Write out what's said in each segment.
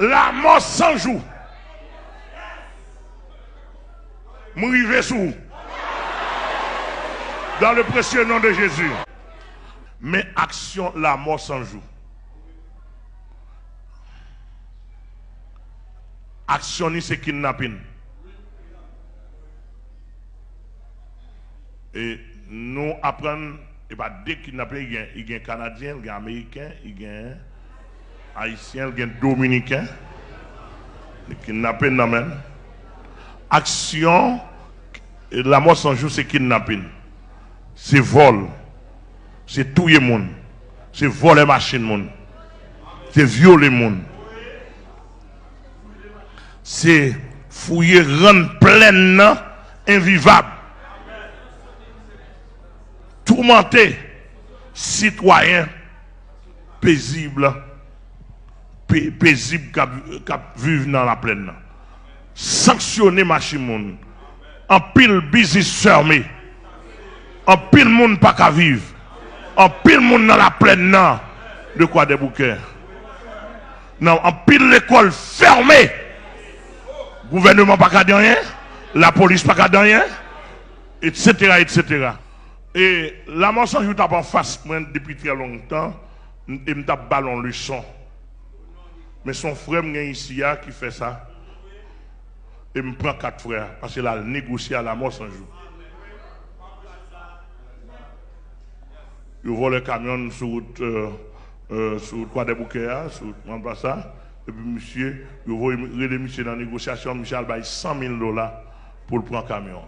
La mort sans jour. M'rive sous. Dans le précieux nom de Jésus. Mais action la mort sans jour. Action c'est kidnapping. Et nous apprenons, et pas des kidnappés, il y a un Canadien, il y a un Américain, il y a un Haïtien, il y a un Dominicain. Les kidnappés n'amènent. Action, la mort sans jour, c'est kidnapping. C'est vol. C'est tuer le monde. C'est voler machine monde. C'est violer le monde. C'est fouiller, rendre pleine, invivable. Tourmenter, citoyen, paisible, paisible qui vivent dans la plaine. Sanctionner machine monde. En pile business fermé. En pile monde pas qu'à vivre. En pile monde dans la plaine. De quoi des bouquets? Non, en pile l'école fermée. Gouvernement pas qu'à rien, la police pas qu'à rien, etc., etc. Et la mort sans jour tape en face moi depuis très longtemps, et me tape ballon leçon. Mais son frère ici qui fait ça, et me prend 4 frères, parce qu'il a négocié à la mort sans jour. Il vole le camion sur route quoi des bouquets, sur route ça. Et puis monsieur, il voit monsieur dans la négociation, monsieur a payé $100 000 pour le prendre camion.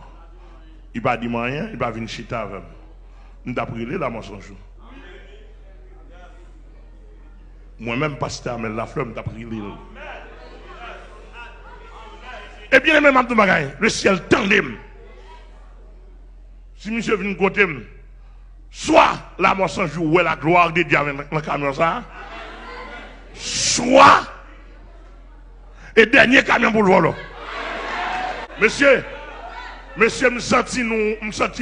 Il va dire rien, il va venir chiter avec moi. Nous avons pris la mensonge. Moi-même, pasteur Amel Lafleur, nous avons pris l'île. Et bien, même le ciel tendait. Si monsieur vient côté, soit la mensonge ou la gloire de Dieu avec le camion, ça, soit et dernier camion pour le voler. Monsieur, me senti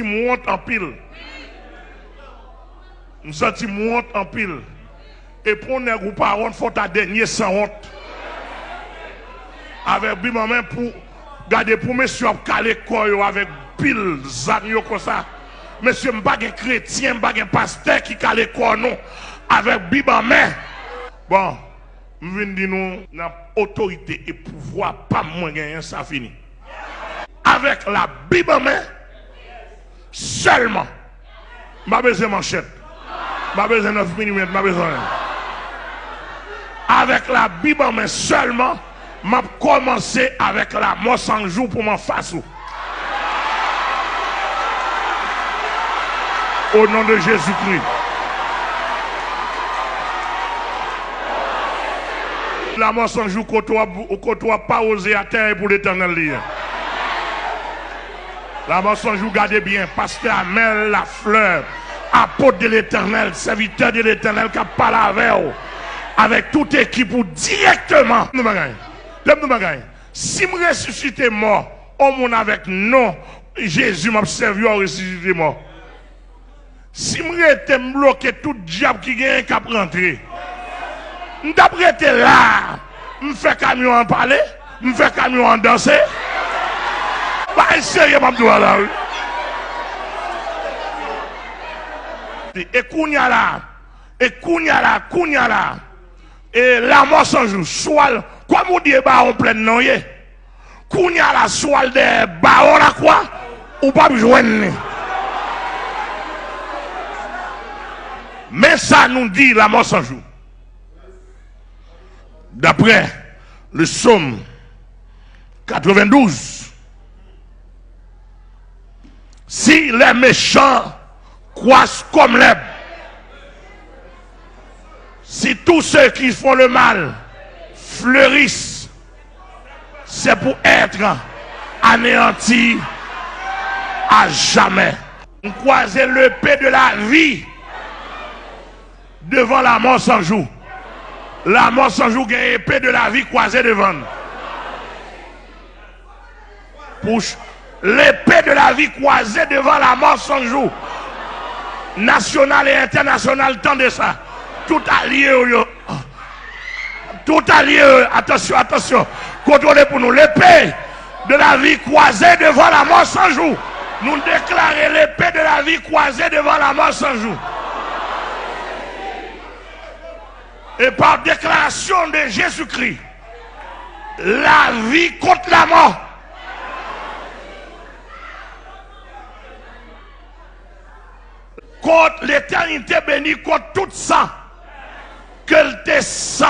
honte en pile. Me senti honte en pile. Et pour ne ou pas honte, faut ta dernier sans honte. Avec bim en main pour garder pour monsieur caler corps avec pile zanyo comme ça. Monsieur m'pas un chrétien, m'pas un pasteur qui cale corps non avec bim en main. Bon, je viens dire nous, notre autorité et pouvoir, pas moins gagner, ça fini. Avec la Bible en main, seulement, je n'ai pas besoin de manchette, je n'ai pas besoin de 9 mm, je n'ai pas besoin. Avec la Bible en main seulement, je vais commencer avec la mort sans jour pour m'en faire. Au nom de Jésus-Christ. La mort sans jour qu'on doit pas oser à terre pour l'éternel. La mort sans jour, gardez bien, pasteur Amel Lafleur, apôtre de l'éternel, serviteur de l'éternel qui a parlé avec toute équipe ou directement. Si je ressuscite mort, on mon avec non, Jésus m'a servi à ressusciter mort. Si je été bloqué tout diable qui gagne qu'à rentrer. D'après été là, je fais camion en parler, je fais camion en danser. Pas sérieux, je vais là. Et kounya là. Et la mort sans jour, soit, quoi vous dites, bah, on plein non, kounya là, soit de baron la quoi, ou pas joindre. Mais ça nous dit la mort sans jour. D'après le psaume 92, si les méchants croissent comme l'herbe, si tous ceux qui font le mal fleurissent, c'est pour être anéantis à jamais. On croise l'épée de la vie devant la mort sans jour. La mort sans jour, gagne épée de la vie croisée devant. Push. L'épée de la vie croisée devant la mort sans jour. National et international, tant de ça. Tout allié. Tout allié, attention, attention. Contrôlez pour nous l'épée de la vie croisée devant la mort sans jour. Nous déclarons l'épée de la vie croisée devant la mort sans jour. Et par déclaration de Jésus-Christ, la vie contre la mort. Contre l'éternité bénie, contre tout sang. Qu'elle te sent.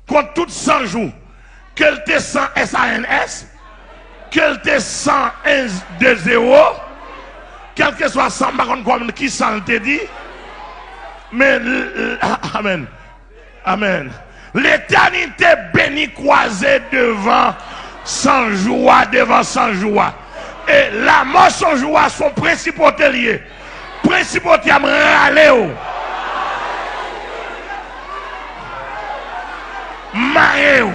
Contre tout sang jour. Qu'elle te sent SANS. Qu'elle te sent 1-2-0. Quel que soit ça, comme qui s'en te dit. Mais, amen. Amen. L'éternité bénie croisée devant sans joie, devant sans joie. Et la mort sans joie sont principautés liés. Principautés à me râler. Marrer,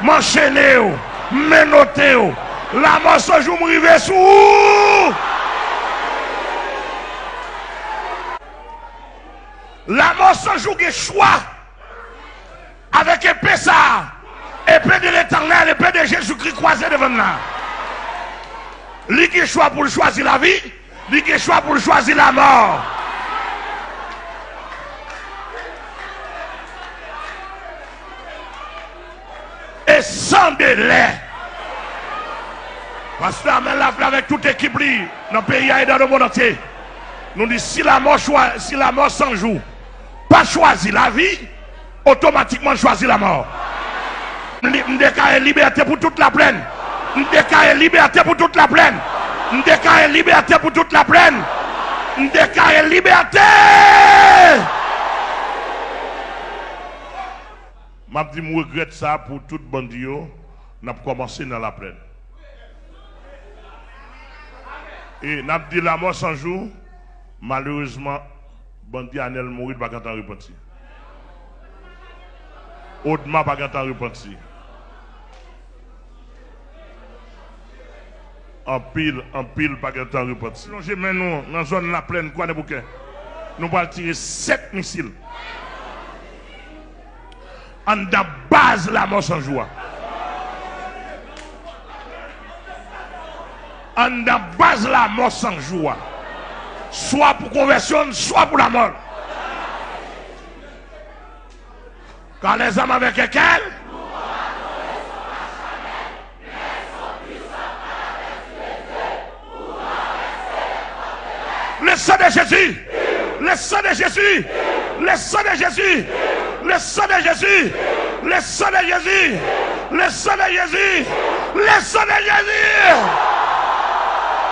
m'enchaîner, menoter. La mort sans joie m'arrive sous. La mort sans jour qui choix avec épée ça, épée de l'éternel, épée de Jésus-Christ croisée devant nous. Lui qui choix pour choisir la vie, lui qui choix pour choisir la mort. Et sans délai. Pasteur amène la flamme avec toute équipe dans le pays et dans le monde entier. Nous disons si la mort sans jour, pas choisir la vie, automatiquement choisir la mort. Nous déclarons liberté pour toute la plaine. Nous déclarons liberté pour toute la plaine. Nous déclarons liberté pour toute la plaine. Nous déclarons liberté. Je dis, je regrette ça pour tout bandit. Nous avons commencé dans la plaine. Et nous avons dit la mort sans jour, malheureusement, bandit Anel mourit pas quand on repentit. Autrement pas quand on repentit. En pile pas quand on repentit. Plongez maintenant dans la zone de la plaine, quoi de bouquet. Nous allons tirer 7 missiles. En la base la mort sans joie. En la base la mort sans joie. Soit pour conversion, soit pour la mort. Quand les hommes avec lesquels le sang de Jésus, le sang de Jésus, le sang de Jésus, le sang de Jésus, le sang de Jésus, le sang de Jésus, le sang de Jésus.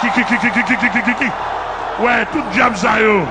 Qui. Ouais, tout diable ça yo.